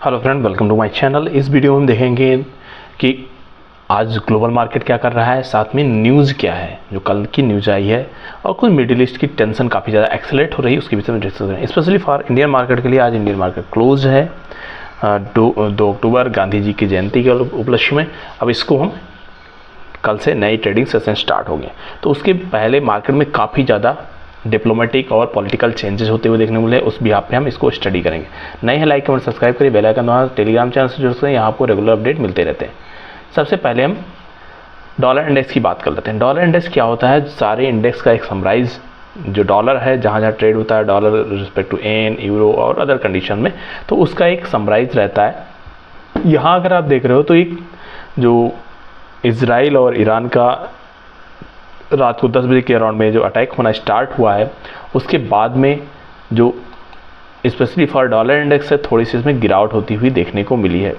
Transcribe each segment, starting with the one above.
Hello friend, welcome to my channel. इस video में हम देखेंगे कि आज ग्लोबल मार्केट क्या कर रहा है, साथ में न्यूज़ क्या है, जो कल की न्यूज़ आई है और कुछ मिडिल ईस्ट की टेंशन काफ़ी ज़्यादा एक्सेलरेट हो रही है, उसके विषय में डिस्कस करें। स्पेशली फॉर इंडियन मार्केट के लिए आज इंडियन मार्केट क्लोज है 2 अक्टूबर गांधी जी की जयंती के उपलक्ष्य में। अब इसको हम कल से नई ट्रेडिंग सेशन स्टार्ट हो गए, तो उसके पहले मार्केट में काफ़ी ज़्यादा डिप्लोमेटिक और पॉलिटिकल चेंजेस होते हुए देखने को मिले। उस बिहाफ पे हम इसको स्टडी करेंगे। नए हैं लाइक कमेंट सब्सक्राइब करिए, बेल आइकन दबाएं, टेलीग्राम चैनल से जुड़ सकते हैं, यहाँ आपको रेगुलर अपडेट मिलते रहते हैं। सबसे पहले हम डॉलर इंडेक्स की बात कर लेते हैं। डॉलर इंडेक्स क्या होता है? सारे इंडेक्स का एक समराइज जो डॉलर है, जहाँ जहाँ ट्रेड होता है dollar respect to yen, euro और अदर कंडीशन में, तो उसका एक समराइज रहता है। यहाँ अगर आप देख रहे हो तो एक जो इजराइल और ईरान का रात को 10 बजे के अराउंड में जो अटैक होना स्टार्ट हुआ है, उसके बाद में जो स्पेशली फॉर डॉलर इंडेक्स है थोड़ी सी इसमें गिरावट होती हुई देखने को मिली है।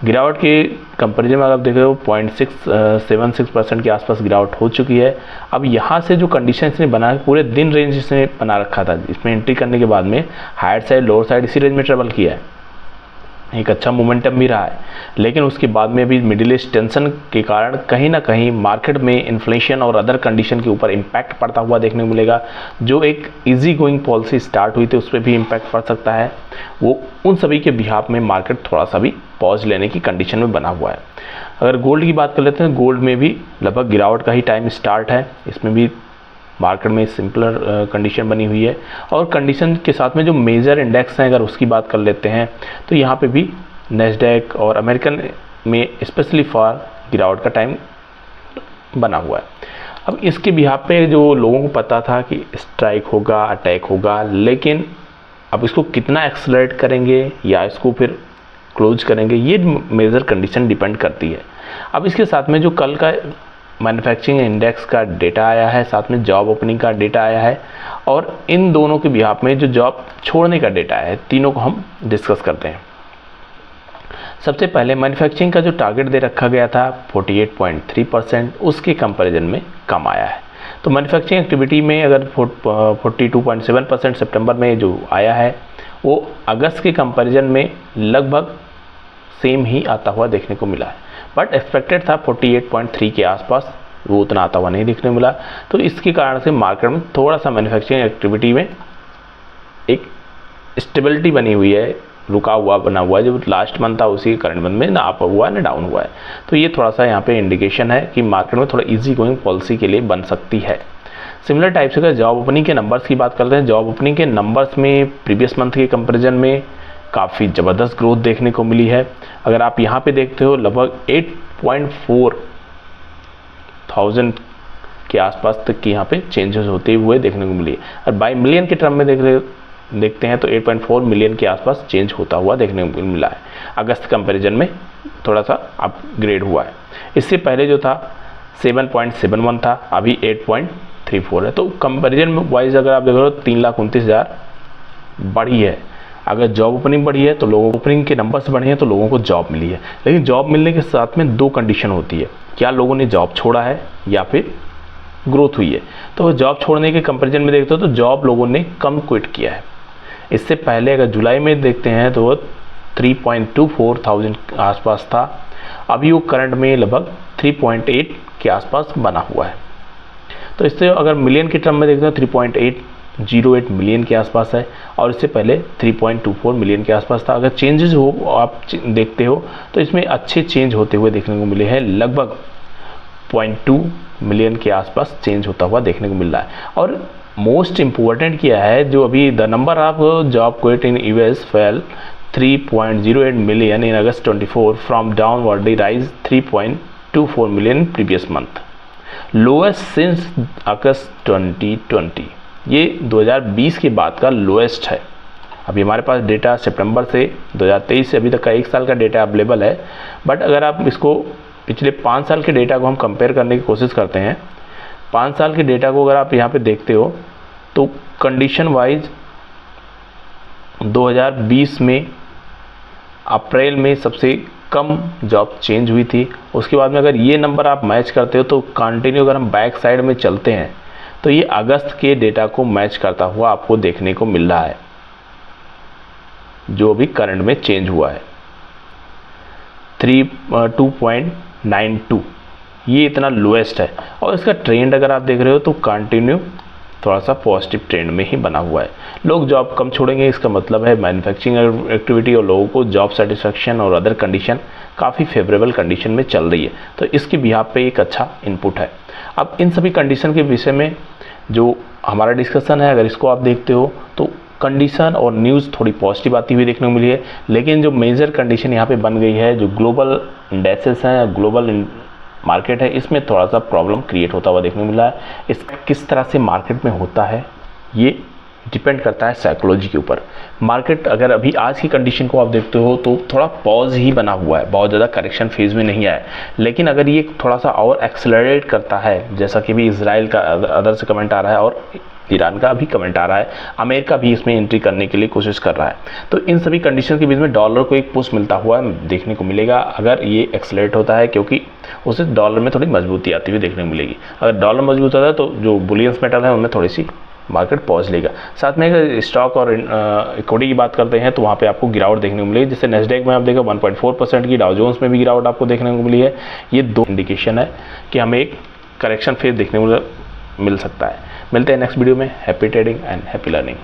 गिरावट के कंपेरिजन में अगर आप देख रहे हो 0.676% के आसपास गिरावट हो चुकी है। अब यहाँ से जो कंडीशन इसने बना पूरे दिन रेंज इसने बना रखा था, इसमें एंट्री करने के बाद में हायर साइड लोअर साइड इसी रेंज में ट्रेवल किया है, एक अच्छा मोमेंटम भी रहा है। लेकिन उसके बाद में भी मिडिल ईस्ट टेंशन के कारण कहीं ना कहीं मार्केट में इन्फ्लेशन और अदर कंडीशन के ऊपर इम्पैक्ट पड़ता हुआ देखने को मिलेगा। जो एक इजी गोइंग पॉलिसी स्टार्ट हुई थी उस पर भी इम्पैक्ट पड़ सकता है। वो उन सभी के बिहाफ में मार्केट थोड़ा सा भी पॉज लेने की कंडीशन में बना हुआ है। अगर गोल्ड की बात कर लेते हैं, गोल्ड में भी लगभग गिरावट का ही टाइम स्टार्ट है। इसमें भी मार्केट में सिंपलर कंडीशन बनी हुई है। और कंडीशन के साथ में जो मेजर इंडेक्स हैं अगर उसकी बात कर लेते हैं तो यहाँ पे भी नेस्डैक और अमेरिकन में स्पेशली फॉर गिरावट का टाइम बना हुआ है। अब इसके बिहाफ पे जो लोगों को पता था कि स्ट्राइक होगा, अटैक होगा, लेकिन अब इसको कितना एक्सलरेट करेंगे या इसको फिर क्लोज करेंगे, ये मेजर कंडीशन डिपेंड करती है। अब इसके साथ में जो कल का मैन्युफैक्चरिंग इंडेक्स का डेटा आया है, साथ में जॉब ओपनिंग का डेटा आया है, और इन दोनों के बिहाफ में जो जॉब छोड़ने का डेटा है, तीनों को हम डिस्कस करते हैं। सबसे पहले मैन्युफैक्चरिंग का जो टारगेट दे रखा गया था 48.3%, उसके कंपैरिजन में कम आया है। तो मैन्युफैक्चरिंग एक्टिविटी में अगर 42.7% सितंबर में जो आया है, वो अगस्त के कंपैरिजन में लगभग सेम ही आता हुआ देखने को मिला है। बट एक्सपेक्टेड था 48.3 के आसपास, वो उतना आता हुआ नहीं देखने को मिला। तो इसके कारण से मार्केट में थोड़ा सा मैन्युफैक्चरिंग एक्टिविटी में एक स्टेबिलिटी बनी हुई है, रुका हुआ बना हुआ है। जो लास्ट मंथ था उसी करंट मंथ में ना अप हुआ है ना डाउन हुआ है। तो ये थोड़ा सा यहाँ पे इंडिकेशन है कि मार्केट में थोड़ा इजी गोइंग पॉलिसी के लिए बन सकती है। सिमिलर टाइप से अगर जॉब ओपनिंग के नंबर्स की बात करते हैं, जॉब ओपनिंग के नंबर्स में प्रीवियस मंथ के कंपेरिजन में काफ़ी ज़बरदस्त ग्रोथ देखने को मिली है। अगर आप यहाँ पे देखते हो लगभग 8.4 थाउजेंड के आसपास तक की यहाँ पे चेंजेस होते हुए देखने को मिली है। और बाई मिलियन के टर्म में देखते हैं तो 8.4 मिलियन के आसपास चेंज होता हुआ देखने को मिला है। अगस्त कंपैरिजन में थोड़ा सा अपग्रेड हुआ है। इससे पहले जो था 7.71 था, अभी 8.34 है। तो कंपैरिजन में वाइज अगर आप देख रहे हो 3,29,000 बढ़ी है। अगर जॉब ओपनिंग बढ़ी है तो लोगों ओपनिंग के नंबर्स बढ़े हैं तो लोगों को जॉब मिली है। लेकिन जॉब मिलने के साथ में दो कंडीशन होती है, क्या लोगों ने जॉब छोड़ा है या फिर ग्रोथ हुई है। तो जॉब छोड़ने के कंपैरिजन में देखते हो तो जॉब लोगों ने कम क्विट किया है। इससे पहले अगर जुलाई में देखते हैं तो 3.24 थाउजेंड आसपास था, अभी वो करंट में लगभग 3.8 के आसपास बना हुआ है। तो इससे अगर मिलियन के टर्म में देखते हो 3.808 मिलियन के आसपास है, और इससे पहले 3.24 मिलियन के आसपास था। अगर चेंजेस हो आप देखते हो तो इसमें अच्छे चेंज होते हुए देखने को मिले हैं, लगभग 0.2 मिलियन के आसपास चेंज होता हुआ देखने को मिल रहा है। और मोस्ट इम्पोर्टेंट क्या है, जो अभी the number of job quit in US fell 3.08 million in August 24 from downwardly rise 3.24 million previous month, lowest since August 2020। ये 2020 के बाद का लोएस्ट है। अभी हमारे पास डेटा सितंबर से 2023 से अभी तक का 1 साल का डेटा अवेलेबल है। बट अगर आप इसको पिछले 5 साल के डेटा को हम कंपेयर करने की कोशिश करते हैं, 5 साल के डेटा को अगर आप यहाँ पे देखते हो तो कंडीशन वाइज 2020 में अप्रैल में सबसे कम जॉब चेंज हुई थी। उसके बाद में अगर ये नंबर आप मैच करते हो तो कंटिन्यू अगर हम बैक साइड में चलते हैं तो ये अगस्त के डेटा को मैच करता हुआ आपको देखने को मिल रहा है, जो भी करंट में चेंज हुआ है। 2.92, ये इतना लोएस्ट है। और इसका ट्रेंड अगर आप देख रहे हो तो कंटिन्यू थोड़ा सा पॉजिटिव ट्रेंड में ही बना हुआ है। लोग जॉब कम छोड़ेंगे, इसका मतलब है मैन्युफैक्चरिंग एक्टिविटी और लोगों को जॉब सेटिस्फेक्शन और अदर कंडीशन काफ़ी फेवरेबल कंडीशन में चल रही है, तो इसके बिहाफ पे एक अच्छा इनपुट है। अब इन सभी कंडीशन के विषय में जो हमारा डिस्कशन है, अगर इसको आप देखते हो तो कंडीशन और न्यूज़ थोड़ी पॉजिटिव आती हुई देखने को मिली है, लेकिन जो मेजर कंडीशन यहाँ पे बन गई है, जो ग्लोबल इंडेक्सेस हैं, ग्लोबल मार्केट है, इसमें थोड़ा सा प्रॉब्लम क्रिएट होता हुआ देखने को मिला है। इस किस तरह से मार्केट में होता है ये डिपेंड करता है साइकोलॉजी के ऊपर। मार्केट अगर अभी आज की कंडीशन को आप देखते हो तो थोड़ा पॉज ही बना हुआ है, बहुत ज़्यादा करेक्शन फेज में नहीं आया। लेकिन अगर ये थोड़ा सा और एक्सेलरेट करता है, जैसा कि भी इजराइल का अदर से कमेंट आ रहा है और ईरान का भी कमेंट आ रहा है, अमेरिका भी इसमें एंट्री करने के लिए कोशिश कर रहा है, तो इन सभी कंडीशन के बीच में डॉलर को एक पुश मिलता हुआ देखने को मिलेगा अगर ये एक्सेलरेट होता है, क्योंकि उसे डॉलर में थोड़ी मजबूती आती हुई देखने को मिलेगी। अगर डॉलर मजबूत होता है तो जो बुलियंस मेटल है उनमें थोड़ी सी मार्केट पहुंच लेगा। साथ में अगर स्टॉक और इक्विटी की बात करते हैं तो वहाँ पे आपको गिरावट देखने को मिलेगी, जैसे नेस्डैक में आप देखो 1.4% की, डाउ जोन्स में भी गिरावट आपको देखने को मिली है। ये दो इंडिकेशन है कि हमें एक करेक्शन फेज देखने को मिल सकता है। मिलते हैं नेक्स्ट वीडियो में। Happy trading and happy learning.